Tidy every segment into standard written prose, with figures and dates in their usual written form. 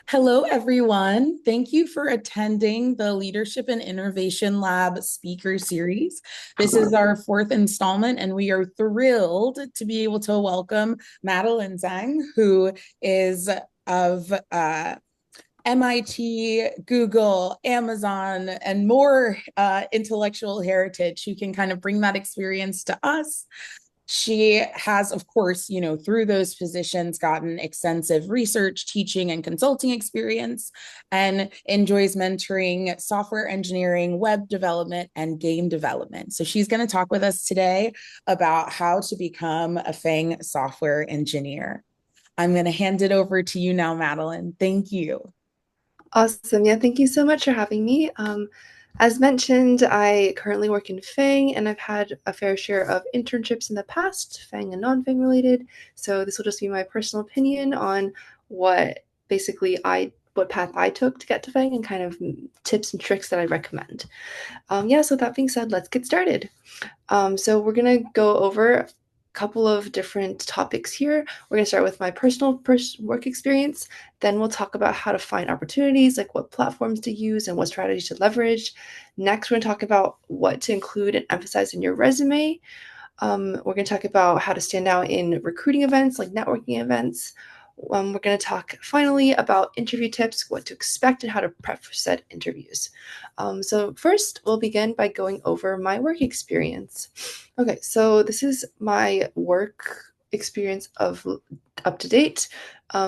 Hello, everyone. Thank you for attending the Leadership and Innovation Lab speaker series. This is our fourth installment, and we are thrilled to be able to welcome Madeline Zhang, who is of MIT, Google, Amazon, and more intellectual heritage who can kind of bring that experience to us. She has, of course, through those positions, gotten extensive research, teaching, and consulting experience and enjoys mentoring software engineering, web development, and game development. So she's going to talk with us today about how to become a FAANG software engineer. I'm going to hand it over to you now, Madeline. Thank you. Awesome. Yeah, thank you so much for having me. As mentioned, I currently work in FAANG and I've had a fair share of internships in the past, FAANG and non-FAANG related. So this will just be my personal opinion on what what path I took to get to FAANG and kind of tips and tricks that I recommend. So that being said, let's get started. So we're going to go over couple of different topics here. We're going to start with my personal work experience. Then we'll talk about how to find opportunities, like what platforms to use and what strategies to leverage. Next, we're going to talk about what to include and emphasize in your resume. We're going to talk about how to stand out in recruiting events, like networking events. We're going to talk finally about interview tips, what to expect, and how to prep for said interviews. So first, we'll begin by going over my work experience. Okay, so this is my work experience of up to date.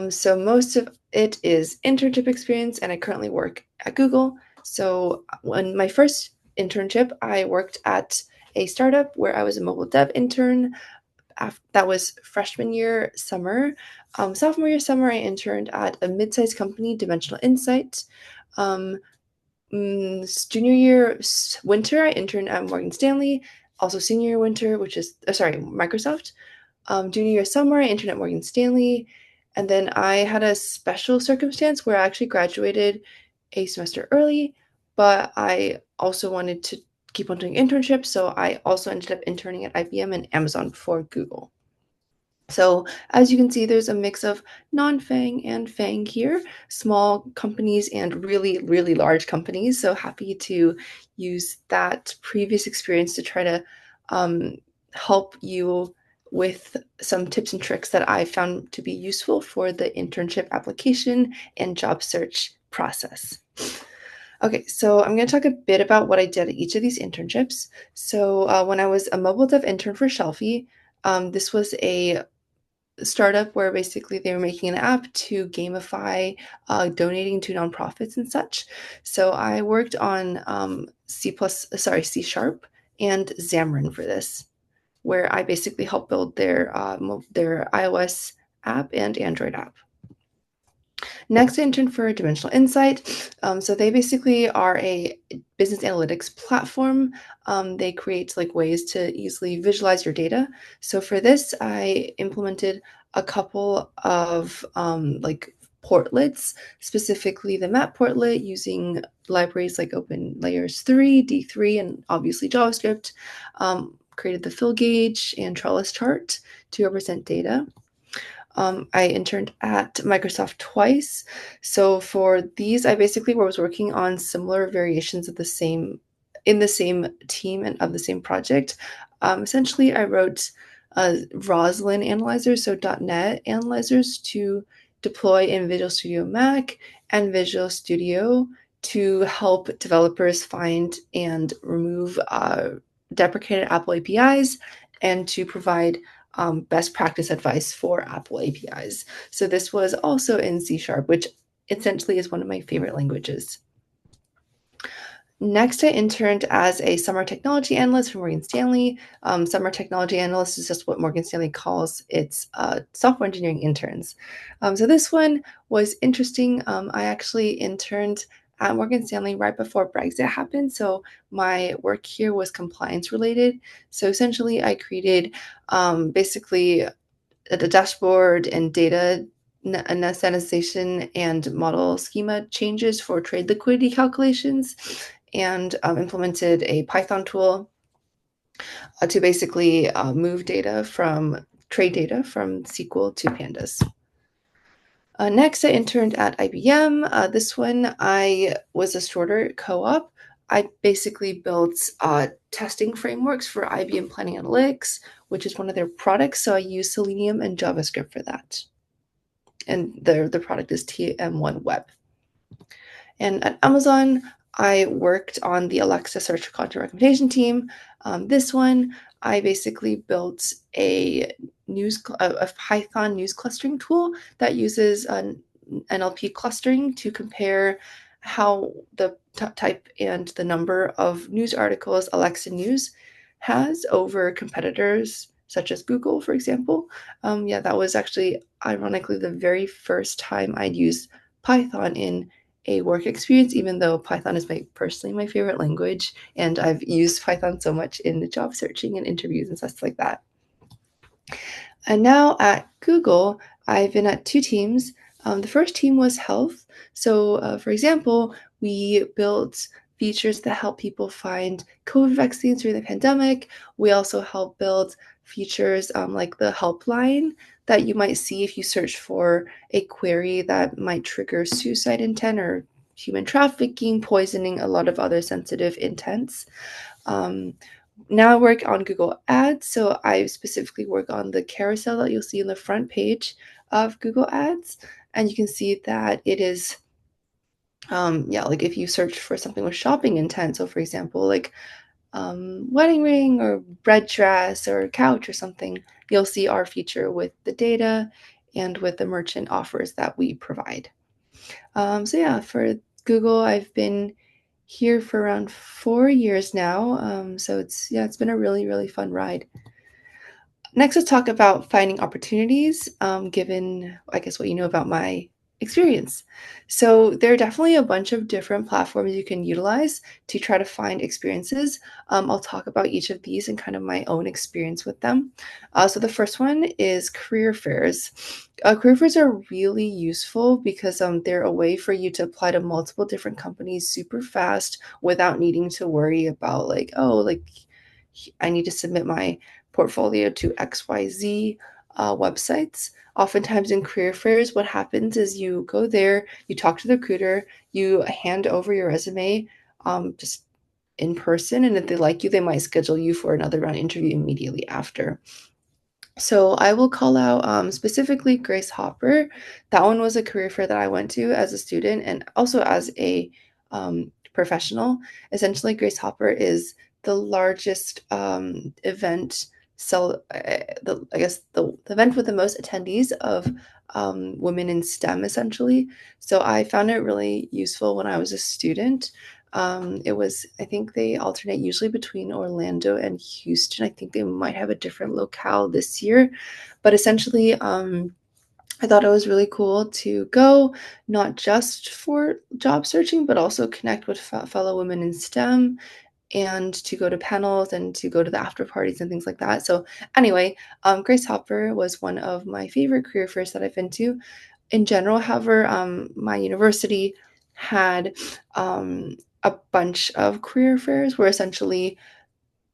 So most of it is internship experience, and I currently work at Google. So when my first internship, I worked at a startup where I was a mobile dev intern. That was freshman year summer. Sophomore year summer, I interned at a mid-sized company, Dimensional Insight. Junior year winter, I interned at Morgan Stanley. Also senior year winter, which is Microsoft. Junior year summer, I interned at Morgan Stanley. And then I had a special circumstance where I actually graduated a semester early, but I also wanted to keep on doing internships. So I also ended up interning at IBM and Amazon before Google. So as you can see, there's a mix of non-FAANG and FAANG here, small companies and really, really large companies. So happy to use that previous experience to try to help you with some tips and tricks that I found to be useful for the internship application and job search process. Okay, so I'm going to talk a bit about what I did at each of these internships. So when I was a mobile dev intern for Shelfie, this was a startup where basically they were making an app to gamify donating to nonprofits and such. So I worked on C Sharp and Xamarin for this, where I basically helped build their iOS app and Android app. Next, I interned for Dimensional Insight. So they basically are a business analytics platform. They create like ways to easily visualize your data. So for this, I implemented a couple of portlets, specifically the map portlet using libraries like OpenLayers 3, D3, and obviously JavaScript. Created the fill gauge and trellis chart to represent data. I interned at Microsoft twice. So for these, I basically was working on similar variations of in the same team and of the same project. Essentially, I wrote Roslyn analyzers, so .NET analyzers to deploy in Visual Studio Mac and Visual Studio to help developers find and remove deprecated Apple APIs and to provide best practice advice for Apple APIs. So this was also in C Sharp, which essentially is one of my favorite languages. Next, I interned as a summer technology analyst for Morgan Stanley. Summer technology analyst is just what Morgan Stanley calls its software engineering interns. So this one was interesting. I actually interned at Morgan Stanley right before Brexit happened. So my work here was compliance related. So essentially, I created basically the dashboard and data sanitization and model schema changes for trade liquidity calculations, and implemented a Python tool to basically move trade data from SQL to Pandas. Next, I interned at IBM. This one, I was a shorter co-op. I basically built testing frameworks for IBM Planning Analytics, which is one of their products. So I use Selenium and JavaScript for that. And the product is TM1 Web. And at Amazon, I worked on the Alexa search content recommendation team. This one, I basically built a Python news clustering tool that uses NLP clustering to compare how the type and the number of news articles Alexa News has over competitors such as Google, for example. Yeah, that was actually ironically the very first time I'd used Python in a work experience, even though Python is personally my favorite language, and I've used Python so much in the job searching and interviews and stuff like that. And now at Google, I've been at two teams. The first team was health. So, for example, we built features that help people find COVID vaccines during the pandemic. We also help build features like the helpline that you might see if you search for a query that might trigger suicide intent or human trafficking, poisoning, a lot of other sensitive intents. Now I work on Google Ads, so I specifically work on the carousel that you'll see in the front page of Google Ads, and you can see that it is, yeah, like if you search for something with shopping intent, so for example, like wedding ring or red dress or couch or something, you'll see our feature with the data and with the merchant offers that we provide. So yeah, for Google, I've been here for around 4 years now. So it's been a really, really fun ride. Next, let's talk about finding opportunities, given, I guess, what you know about my experience. So there are definitely a bunch of different platforms you can utilize to try to find experiences. I'll talk about each of these and kind of my own experience with them. So the first one is career fairs. Career fairs are really useful because they're a way for you to apply to multiple different companies super fast without needing to worry about like, oh, like I need to submit my portfolio to XYZ websites. Oftentimes in career fairs, what happens is you go there, you talk to the recruiter, you hand over your resume just in person, and if they like you, they might schedule you for another round interview immediately after. So I will call out specifically Grace Hopper. That one was a career fair that I went to as a student and also as a professional. Essentially, Grace Hopper is the largest event. I guess the event with the most attendees of women in STEM, essentially. So I found it really useful when I was a student. I think they alternate usually between Orlando and Houston. I think they might have a different locale this year, but essentially, I thought it was really cool to go, not just for job searching, but also connect with fellow women in STEM and to go to panels and to go to the after parties and things like that. So, anyway, Grace Hopper was one of my favorite career fairs that I've been to. In general, however, my university had a bunch of career fairs where essentially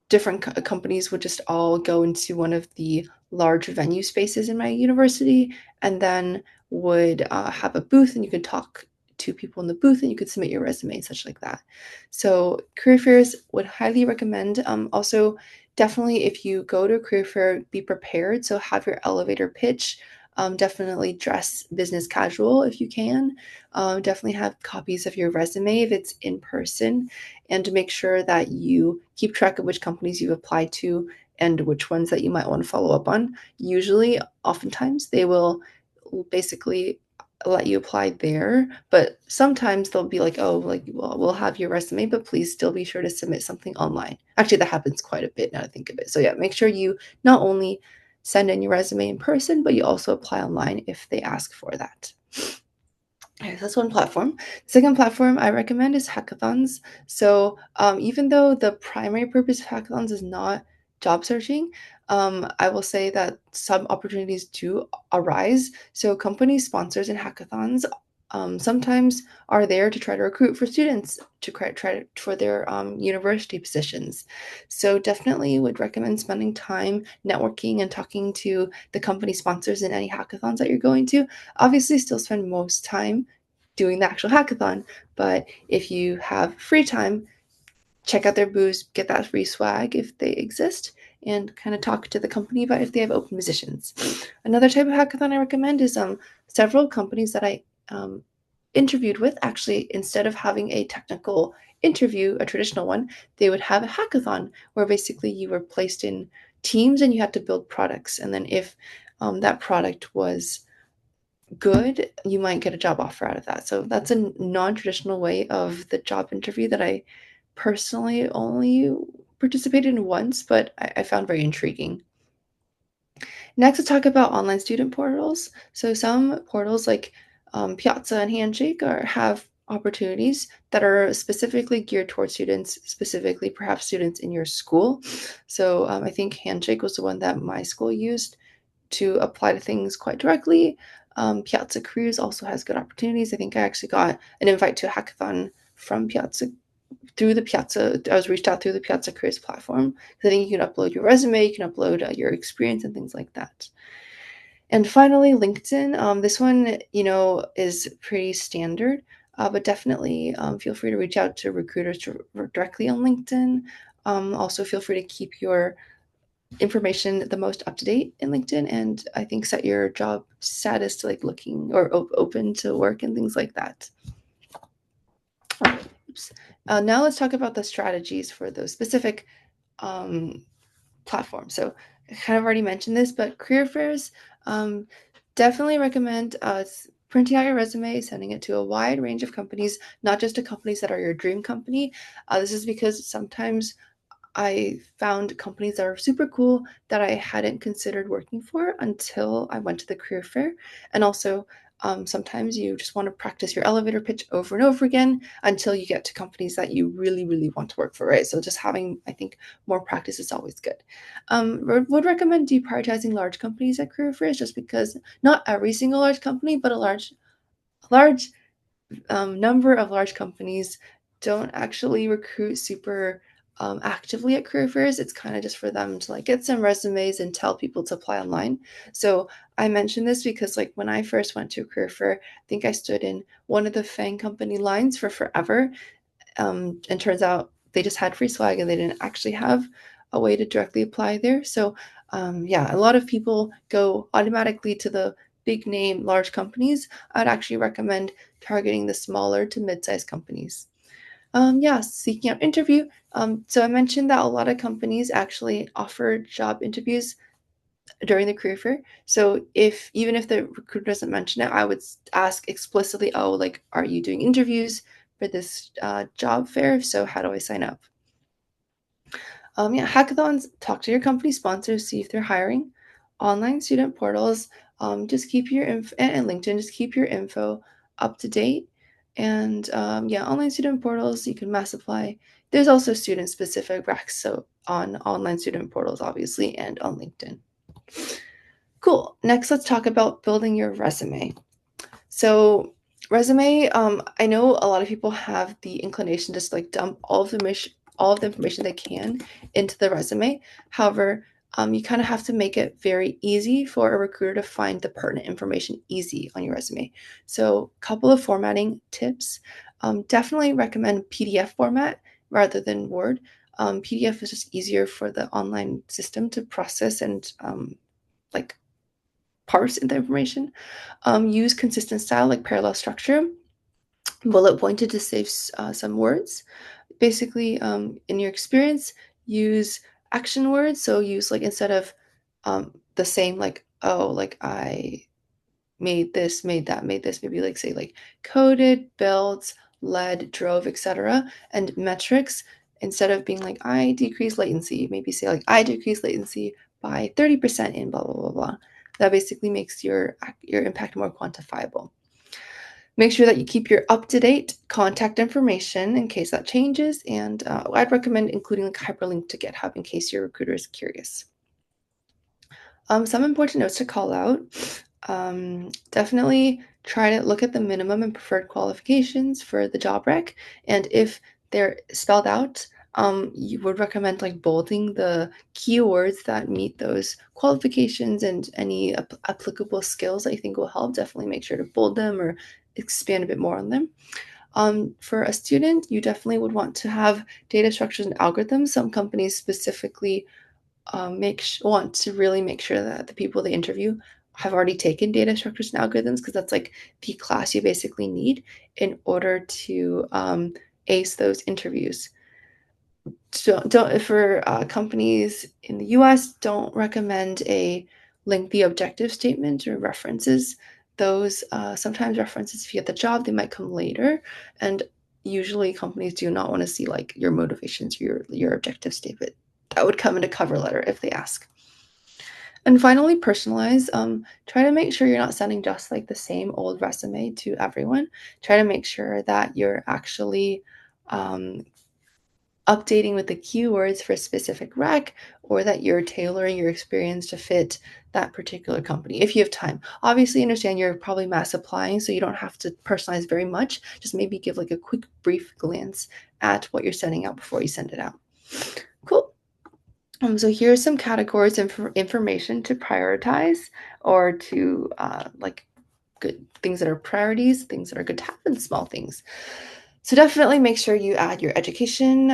different companies would just all go into one of the large venue spaces in my university and then would have a booth and you could talk to people in the booth and you could submit your resume and such like that. So career fairs would highly recommend. Also, definitely if you go to a career fair, be prepared. So have your elevator pitch. Definitely dress business casual if you can. Definitely have copies of your resume if it's in person, and to make sure that you keep track of which companies you've applied to and which ones that you might want to follow up on. Usually, oftentimes, they will basically let you apply there, but sometimes they'll be like, oh, like, well, we'll have your resume, but please still be sure to submit something online. Actually, that happens quite a bit now I think of it. So yeah, make sure you not only send in your resume in person, but you also apply online if they ask for that. Okay, so that's one platform. The second platform I recommend is hackathons. So even though the primary purpose of hackathons is not job searching, I will say that some opportunities do arise. So company sponsors in hackathons sometimes are there to try to recruit for students to for their university positions. So definitely would recommend spending time networking and talking to the company sponsors in any hackathons that you're going to. Obviously, still spend most time doing the actual hackathon, but if you have free time, check out their booths, get that free swag if they exist, and kind of talk to the company about if they have open positions. Another type of hackathon I recommend is several companies that I interviewed with. Actually, instead of having a technical interview, a traditional one, they would have a hackathon where basically you were placed in teams and you had to build products. And then if that product was good, you might get a job offer out of that. So that's a non-traditional way of the job interview that I personally only participated in once, but I found very intriguing. Next, let's talk about online student portals. So some portals like Piazza and Handshake have opportunities that are specifically geared towards students, specifically perhaps students in your school. So I think Handshake was the one that my school used to apply to things quite directly. Piazza Careers also has good opportunities. I think I actually got an invite to a hackathon from Piazza through the Piazza. I was reached out through the Piazza Careers platform. I think you can upload your resume, you can upload your experience and things like that. And finally, LinkedIn. This one, is pretty standard, but definitely feel free to reach out to recruiters directly on LinkedIn. Also, feel free to keep your information the most up to date in LinkedIn, and I think set your job status to like looking or open to work and things like that. Oops. Now let's talk about the strategies for those specific platforms. So I kind of already mentioned this, but career fairs, definitely recommend printing out your resume, sending it to a wide range of companies, not just to companies that are your dream company. This is because sometimes I found companies that are super cool that I hadn't considered working for until I went to the career fair. And also, sometimes you just want to practice your elevator pitch over and over again until you get to companies that you really, really want to work for, right? So just having, I think, more practice is always good. Would recommend deprioritizing large companies at career fairs just because not every single large company, but a large number of large companies don't actually recruit super actively at career fairs. It's kind of just for them to like get some resumes and tell people to apply online. So I mentioned this because like when I first went to a career fair, I think I stood in one of the FAANG company lines for forever. And turns out they just had free swag and they didn't actually have a way to directly apply there. So yeah, a lot of people go automatically to the big name large companies. I'd actually recommend targeting the smaller to mid-sized companies. Yeah, seeking out interview. So I mentioned that a lot of companies actually offer job interviews during the career fair. So even if the recruiter doesn't mention it, I would ask explicitly, oh, like, are you doing interviews for this job fair? If so, how do I sign up? Yeah, hackathons, talk to your company sponsors, see if they're hiring. Online student portals, just keep your info, and LinkedIn, just keep your info up to date. And yeah, online student portals, you can mass apply. There's also student specific racks, so on online student portals, obviously, and on LinkedIn. Cool. Next, let's talk about building your resume. So, resume, I know a lot of people have the inclination to just like dump all of the information they can into the resume. However, you kind of have to make it very easy for a recruiter to find the pertinent information easy on your resume. So, a couple of formatting tips. Definitely recommend PDF format rather than Word. PDF is just easier for the online system to process and like parse the information. Use consistent style like parallel structure, bullet pointed to save some words. Basically, in your experience, use action words. So use like instead of the same like, oh, like I made this, made that, made this, maybe like say like coded, built, led, drove, etc. And metrics, instead of being like I decrease latency, maybe say like I decrease latency by 30% in blah blah blah blah. That basically makes your impact more quantifiable. Make sure that you keep your up-to-date contact information in case that changes, and I'd recommend including like hyperlink to GitHub in case your recruiter is curious. Some important notes to call out. Definitely try to look at the minimum and preferred qualifications for the job rec, and if they're spelled out, you would recommend like bolding the keywords that meet those qualifications and any applicable skills that you think will help. Definitely make sure to bold them or expand a bit more on them. For a student, you definitely would want to have data structures and algorithms. Some companies specifically want to really make sure that the people they interview have already taken data structures and algorithms, because that's like the class you basically need in order to ace those interviews. So don't for companies in the US, don't recommend a lengthy objective statement or references. Those sometimes references, if you get the job, they might come later, and usually companies do not want to see like your motivations, your objective statement. That would come in a cover letter if they ask. And finally, personalize. Try to make sure you're not sending just like the same old resume to everyone. Try to make sure that you're actually um, updating with the keywords for a specific rec, or that you're tailoring your experience to fit that particular company if you have time. Obviously, understand you're probably mass applying, so you don't have to personalize very much. Just maybe give like a quick, brief glance at what you're sending out before you send it out. Cool. So here are some categories of information to prioritize, or to like good things that are priorities, things that are good to have, and small things. So definitely make sure you add your education,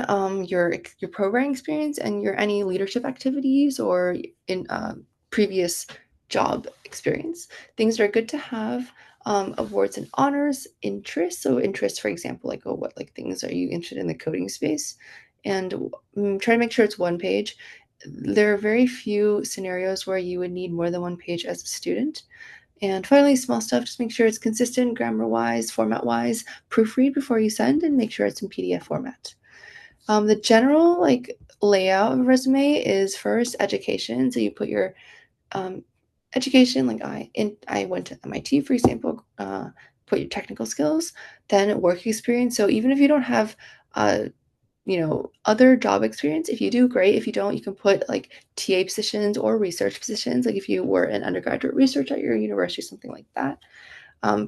your programming experience, and your any leadership activities or in previous job experience. Things that are good to have. Awards and honors, interests. So interests, for example, like, oh, what like things are you interested in the coding space, and try to make sure it's one page. There are very few scenarios where you would need more than one page as a student. And finally, small stuff, just make sure it's consistent grammar wise, format wise, proofread before you send, and make sure it's in PDF format. The general like layout of a resume is first education. So you put your education, like I went to MIT, for example, put your technical skills, then work experience. So even if you don't have other job experience, if you do, great. If you don't, you can put like TA positions or research positions, like if you were in undergraduate research at your university, something like that.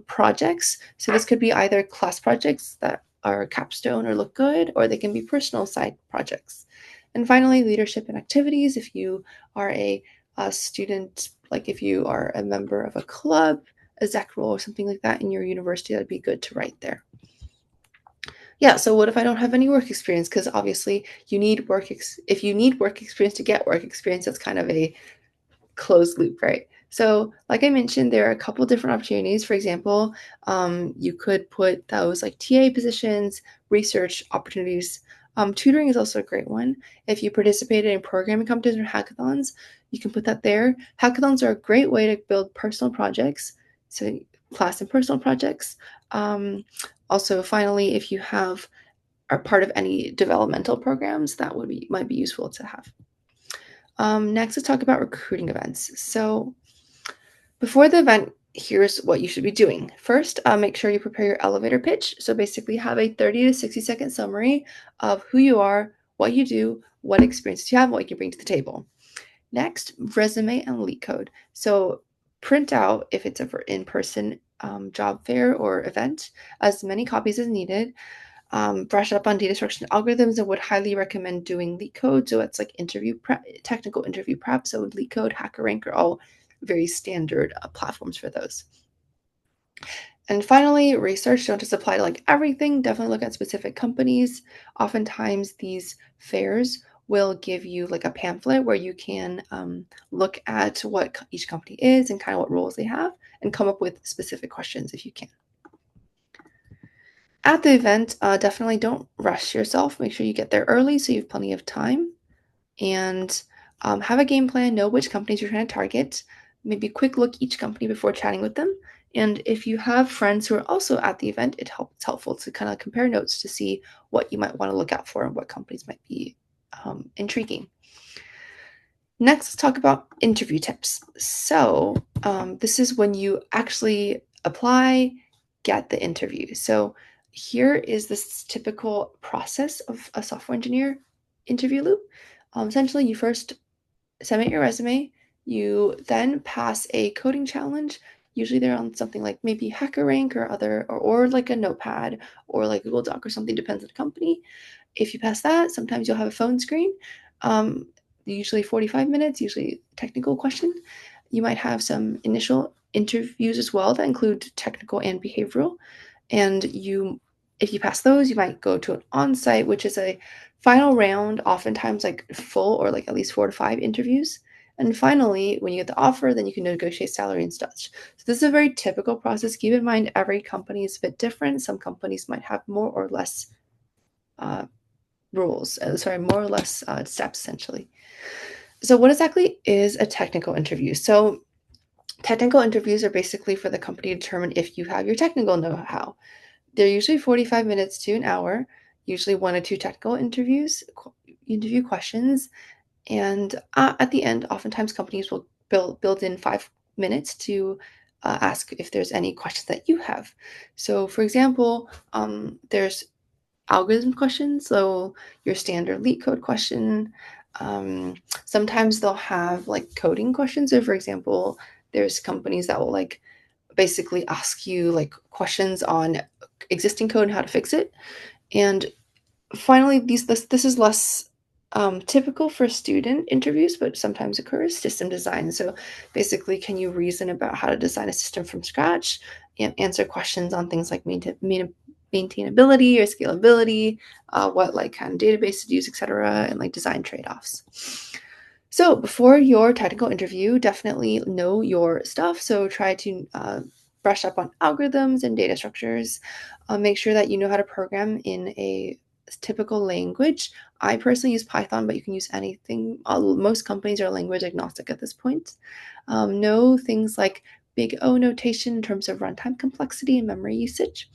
Projects. So this could be either class projects that are capstone or look good, or they can be personal side projects. And finally, leadership and activities. If you are a student, like if you are a member of a club, a ZEC role, or something like that in your university, that'd be good to write there. Yeah, so what if I don't have any work experience? Because obviously you need if you need work experience to get work experience, that's kind of a closed loop, right? So like I mentioned, there are a couple different opportunities. For example, you could put those like TA positions, research opportunities. Tutoring is also a great one. If you participated in programming competitions or hackathons, you can put that there. Hackathons are a great way to build personal projects, so class and personal projects. Also, finally, if you are part of any developmental programs, that might be useful to have. Next, let's talk about recruiting events. So before the event, here's what you should be doing. First, make sure you prepare your elevator pitch. So basically have a 30 to 60-second summary of who you are, what you do, what experiences you have, what you can bring to the table. Next, resume and LeetCode. So print out, if it's an in-person job fair or event, as many copies as needed. Brush up on data structure and algorithms, and would highly recommend doing LeetCode. So it's like interview prep, technical interview prep. So LeetCode, HackerRank are all very standard platforms for those. And finally, research. Don't just apply to like everything. Definitely look at specific companies. Oftentimes, these fairs will give you like a pamphlet where you can look at what each company is and kind of what roles they have, and come up with specific questions if you can. At the event, definitely don't rush yourself. Make sure you get there early so you have plenty of time, and have a game plan. Know which companies you're trying to target. Maybe quick look each company before chatting with them. And if you have friends who are also at the event, it's helpful to kind of compare notes to see what you might want to look out for and what companies might be intriguing. Next, let's talk about interview tips. So this is when you actually apply, get the interview. So here is this typical process of a software engineer interview loop. Essentially, you first submit your resume. You then pass a coding challenge. Usually they're on something like maybe HackerRank or other, or like a Notepad or like Google Doc or something, depends on the company. If you pass that, sometimes you'll have a phone screen, um, usually 45 minutes, usually technical question. You might have some initial interviews as well that include technical and behavioral. And if you pass those, you might go to an on-site, which is a final round, oftentimes like full or like at least 4 to 5 interviews. And finally, when you get the offer, then you can negotiate salary and such. So this is a very typical process. Keep in mind, every company is a bit different. Some companies might have more or less uh, more or less steps essentially. So, what exactly is a technical interview? So, technical interviews are basically for the company to determine if you have your technical know how. They're usually 45 minutes to an hour, usually 1 or 2 technical interview questions. And at the end, oftentimes companies will build in 5 minutes to ask if there's any questions that you have. So, for example, there's algorithm questions, so your standard LEET code question. Sometimes they'll have like coding questions. So, for example, there's companies that will like basically ask you like questions on existing code and how to fix it. And finally, this is less typical for student interviews, but sometimes occurs system design. So basically, can you reason about how to design a system from scratch and answer questions on things like maintainability or scalability, what like kind of database to use, etc., and like design trade-offs. So before your technical interview, definitely know your stuff. So try to brush up on algorithms and data structures. Make sure that you know how to program in a typical language. I personally use Python, but you can use anything. Most companies are language agnostic at this point. Know things like big O notation in terms of runtime complexity and memory usage.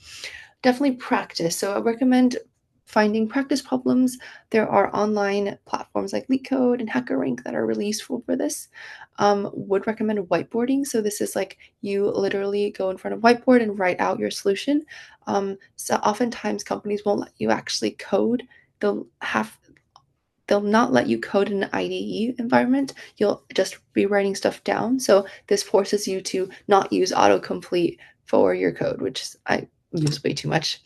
Definitely practice. So I recommend finding practice problems. There are online platforms like LeetCode and HackerRank that are really useful for this. Would recommend whiteboarding. So this is like you literally go in front of whiteboard and write out your solution. So oftentimes companies won't let you actually code. They'll have they'll not let you code in an IDE environment. You'll just be writing stuff down. So this forces you to not use autocomplete for your code, which I use way too much.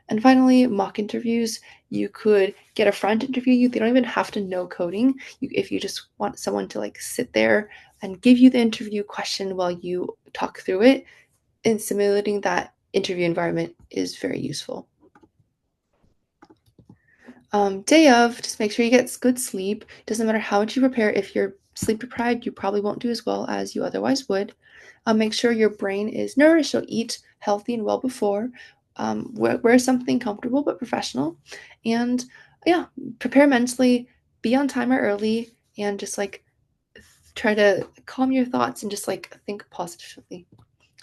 And finally, mock interviews. You could get a friend to interview you. They don't even have to know coding. If you just want someone to like sit there and give you the interview question while you talk through it, and simulating that interview environment is very useful. Day of, just make sure you get good sleep. Doesn't matter how much you prepare. If you're sleep deprived, you probably won't do as well as you otherwise would. Make sure your brain is nourished, so eat healthy and well before. Wear something comfortable but professional. And yeah, prepare mentally, be on timer early, and just like try to calm your thoughts and just like think positively.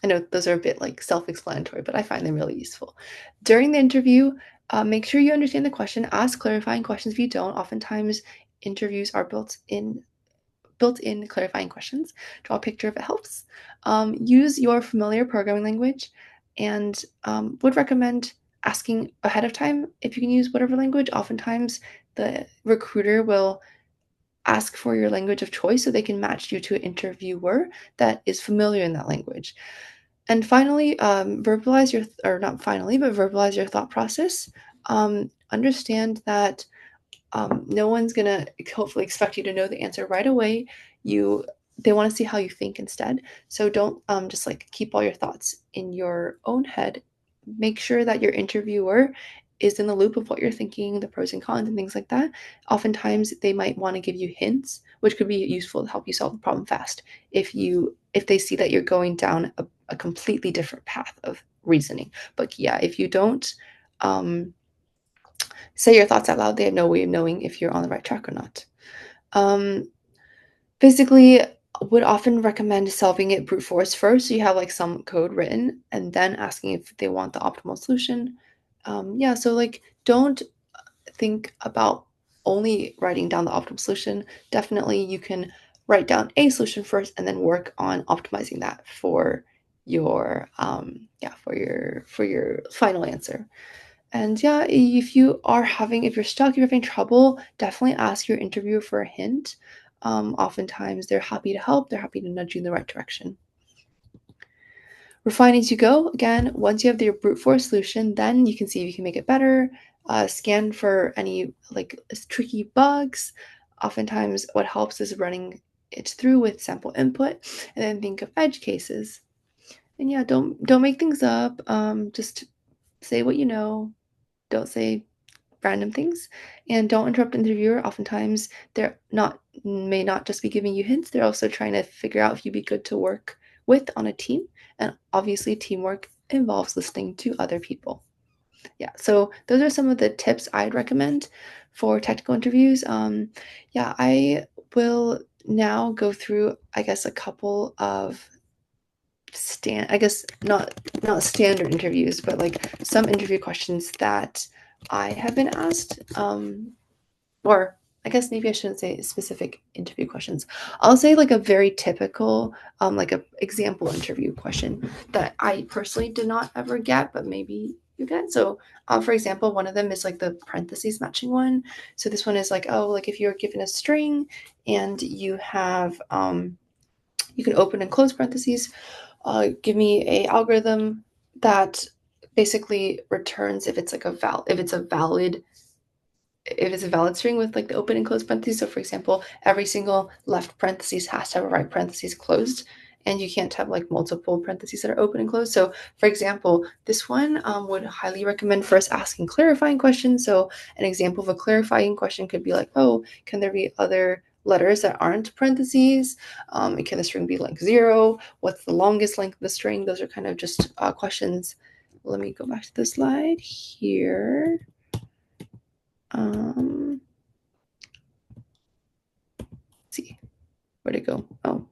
I know those are a bit like self-explanatory, but I find them really useful. During the interview, make sure you understand the question. Ask clarifying questions if you don't. Oftentimes, interviews are built in clarifying questions. Draw a picture if it helps. Use your familiar programming language, and would recommend asking ahead of time if you can use whatever language. Oftentimes, the recruiter will ask for your language of choice so they can match you to an interviewer that is familiar in that language. And finally, verbalize your, or not finally, but verbalize your thought process. Understand that no one's gonna hopefully expect you to know the answer right away. They want to see how you think instead. So don't just like keep all your thoughts in your own head. Make sure that your interviewer is in the loop of what you're thinking, the pros and cons, and things like that. Oftentimes, they might want to give you hints, which could be useful to help you solve the problem fast. If they see that you're going down a completely different path of reasoning. But yeah, if you don't say your thoughts out loud, they have no way of knowing if you're on the right track or not. Um, Basically, would often recommend solving it brute force first. So you have like some code written and then asking if they want the optimal solution. Yeah, so like don't think about only writing down the optimal solution. Definitely you can write down a solution first and then work on optimizing that for your for your final answer. And yeah, if you're stuck, if you're having trouble, definitely ask your interviewer for a hint. Oftentimes they're happy to help, they're happy to nudge you in the right direction. refine as you go. Again, once you have your brute force solution, then you can see if you can make it better. Scan for any like tricky bugs. Oftentimes, what helps is running it through with sample input, and then think of edge cases. And yeah, don't make things up. Just say what you know. Don't say random things, and don't interrupt the interviewer. Oftentimes, they're not may not just be giving you hints. They're also trying to figure out if you'd be good to work with on a team. And obviously, teamwork involves listening to other people. Yeah, so those are some of the tips I'd recommend for technical interviews. Yeah, I will now go through, I guess, a couple of I guess not standard interviews, but like some interview questions that I have been asked. Or I guess maybe I shouldn't say specific interview questions. I'll say like a very typical, like a example interview question that I personally did not ever get, but maybe you get. So, for example, one of them is like the parentheses matching one. So this one is like, oh, like if you're given a string and you have, you can open and close parentheses. Give me a algorithm that basically returns if it's like if it's a valid string with like the open and closed parentheses. So for example, every single left parentheses has to have a right parentheses closed, and you can't have like multiple parentheses that are open and closed. So for example, this one would highly recommend first asking clarifying questions. So an example of a clarifying question could be like, oh, can there be other letters that aren't parentheses? Can the string be length 0? What's the longest length of the string? Those are kind of just questions. Let me go back to the slide here. Let's see, where'd it go? Oh,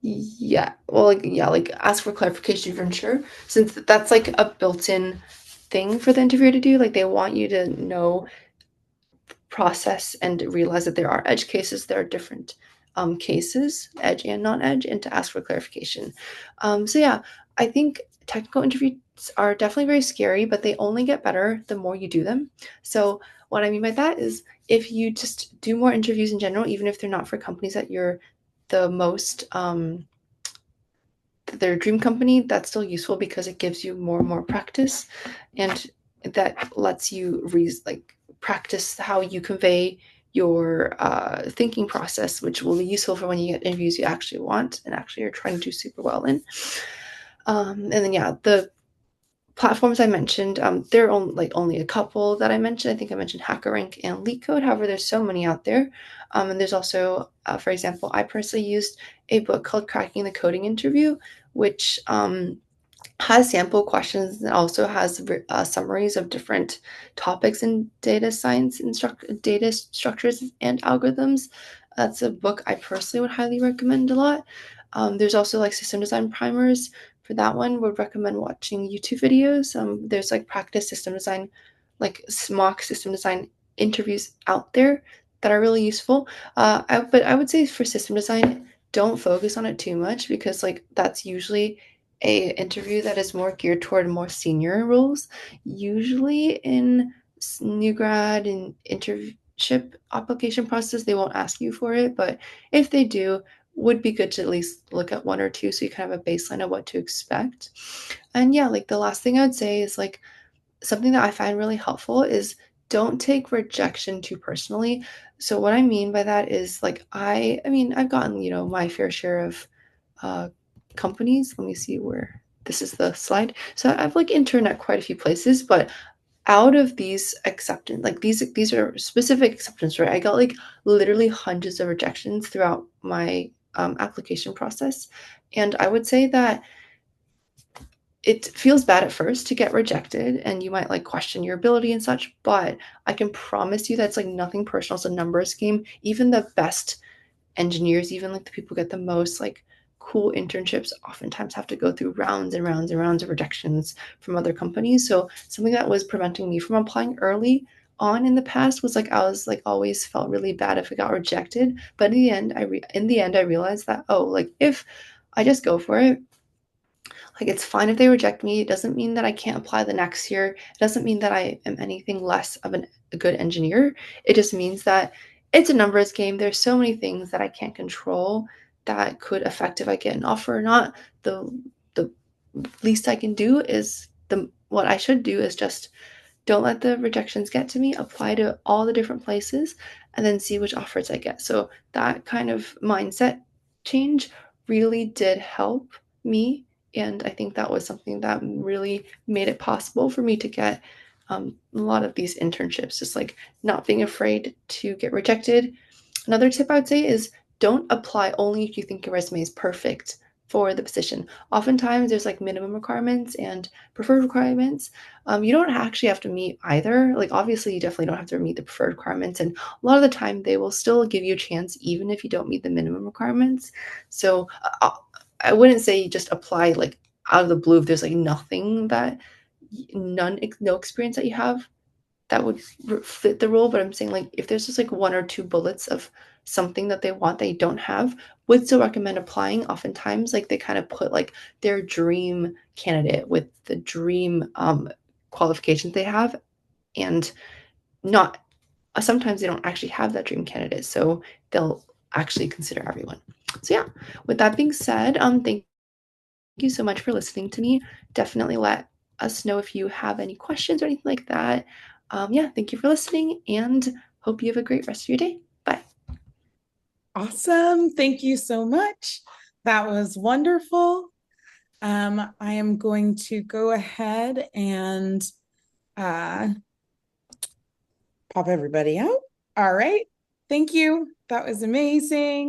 yeah. Well, like yeah, like ask for clarification if you're unsure, since that's like a built-in thing for the interviewer to do. Like they want you to know, process, and realize that there are edge cases. There are different cases, edge and non-edge, and to ask for clarification. So yeah, I think technical interviews are definitely very scary, but they only get better the more you do them. So what I mean by that is if you just do more interviews in general, even if they're not for companies that you're the most their dream company, that's still useful because it gives you more and more practice, and that lets you like practice how you convey your thinking process, which will be useful for when you get interviews you actually want and actually are trying to do super well in. And then yeah, the platforms I mentioned, there are only a couple that I mentioned. I think I mentioned HackerRank and LeetCode. However, there's so many out there. And there's also, for example, I personally used a book called Cracking the Coding Interview, which has sample questions and also has summaries of different topics in data science and data structures and algorithms. That's a book I personally would highly recommend a lot. There's also like system design primers. For that one, would recommend watching YouTube videos. There's like practice system design, like mock system design interviews out there that are really useful. But I would say for system design, don't focus on it too much because like that's usually a interview that is more geared toward more senior roles. Usually in new grad and internship application process, they won't ask you for it, but if they do, would be good to at least look at one or two so you can have a baseline of what to expect. And yeah, like the last thing I would say is like something that I find really helpful is don't take rejection too personally. So what I mean by that is like I mean I've gotten, my fair share of uh companies. Let me see where this is the slide. So I've like interned at quite a few places, but out of these acceptance, like these are specific acceptance, right? I got like literally hundreds of rejections throughout my application process. And I would say that it feels bad at first to get rejected and you might like question your ability and such, but I can promise you that's like nothing personal. It's a numbers game. Even the best engineers, even like the people who get the most like cool internships, oftentimes have to go through rounds and rounds and rounds of rejections from other companies. So something that was preventing me from applying early on in the past was like I was like always felt really bad if I got rejected. But in the end I realized that, oh, like if I just go for it, like it's fine if they reject me. It doesn't mean that I can't apply the next year. It doesn't mean that I am anything less of a good engineer. It just means that it's a numbers game. There's so many things that I can't control that could affect if I get an offer or not. The least I can do is the what I should do is just don't let the rejections get to me, apply to all the different places, and then see which offers I get. So that kind of mindset change really did help me. And I think that was something that really made it possible for me to get a lot of these internships, just like not being afraid to get rejected. Another tip I would say is don't apply only if you think your resume is perfect for the position. Oftentimes, there's like minimum requirements and preferred requirements. You don't actually have to meet either. Like, obviously, you definitely don't have to meet the preferred requirements. And a lot of the time, they will still give you a chance, even if you don't meet the minimum requirements. So, I wouldn't say just apply like out of the blue if there's like nothing that no experience that you have that would fit the role. But I'm saying like if there's just like one or two bullets of something that they want that you don't have, would still recommend applying. Oftentimes, like they kind of put like their dream candidate with the dream qualifications they have, and not sometimes they don't actually have that dream candidate, so they'll actually consider everyone. So yeah, with that being said, thank you so much for listening to me. Definitely let us know if you have any questions or anything like that. Yeah, thank you for listening and hope you have a great rest of your day. Bye. Awesome. Thank you so much. That was wonderful. I am going to go ahead and pop everybody out. All right. Thank you. That was amazing.